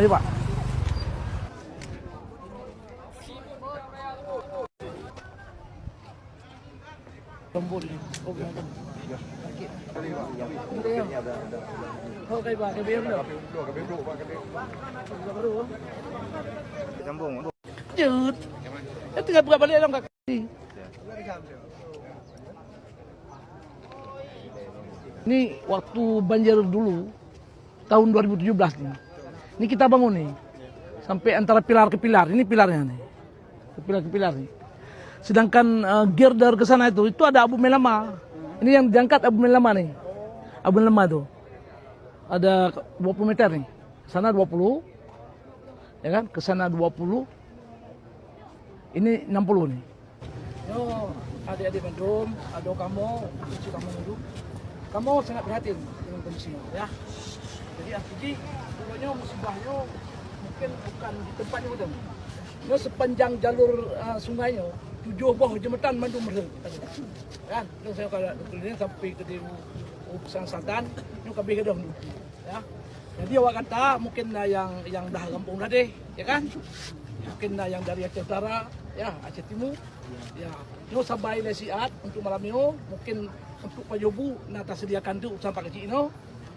Ayo Pak. Tombol ni. Oh, kay Pak, kay BM dah. Sambung. Jut. Ya tinggal buka balik dalam kaki. Ini waktu banjir dulu tahun 2017 nih. Ini kita bangun nih. Sampai antara pilar ke pilar. Ini pilarnya nih. Pilar ke pilar nih. Sedangkan girder ke sana itu ada abu melama. Ini yang diangkat abu melama nih. Abu melama tuh. Ada 20 meter nih. Sana 20. Ya kan? Ke sana 20. Ini 60 nih. Yo, adik-adik Bandung, ada kamu dulu. Kamu sangat prihatin dengan kondisinya, ya. Jadi pokoknya musibahnya mungkin bukan di tempatnya betul. Nó sepanjang jalur sungainya 7 buah jembatan Bandung Merdeka. Kan? Terus saya kalau keliling sampai ke di Urusan Selatan, ini kabeh gedung dulu. Ya. Jadi awak kata mungkin yang dah kampung dah deh, ya kan? Mungkin yang dari Aceh Utara, ya Aceh Timur, ya. Ini sampai lesiat untuk malam ini, mungkin untuk Pak Jobu nak sediakan tu sampai kecil ini.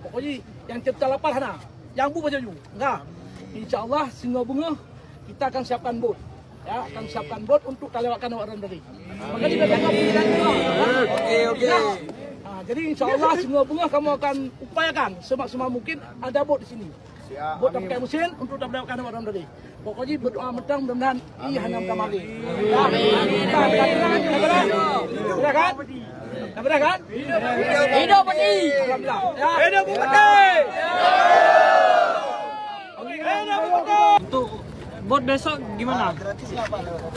Pokoknya yang cipta lapar hana, yang bu Pak Jobu, enggak. Insya Allah Singa Bunga kita akan siapkan bot, ya akan siapkan bot untuk kelewatan orang dari. Maka kita akan Oke. Nah, jadi Insya Allah Singa Bunga kamu akan upayakan semaksimal mungkin ada bot di sini. Bot pakai mesin untuk kelewatan orang dari. Pokoknya berdoa mentang mudah-mudahan hanam kamari. Amin. Benar kan? Benar kan? Hidup Peti. Alhamdulillah. Hidup Peti. Untuk bot besok gimana?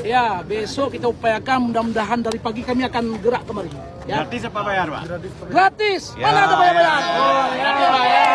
Ya, besok kita upayakan mudah-mudahan dari pagi kami akan gerak kemari. Ya. Gratis apa bayar, Pak? Gratis. Mana ada bayar-bayar? Oh, ya.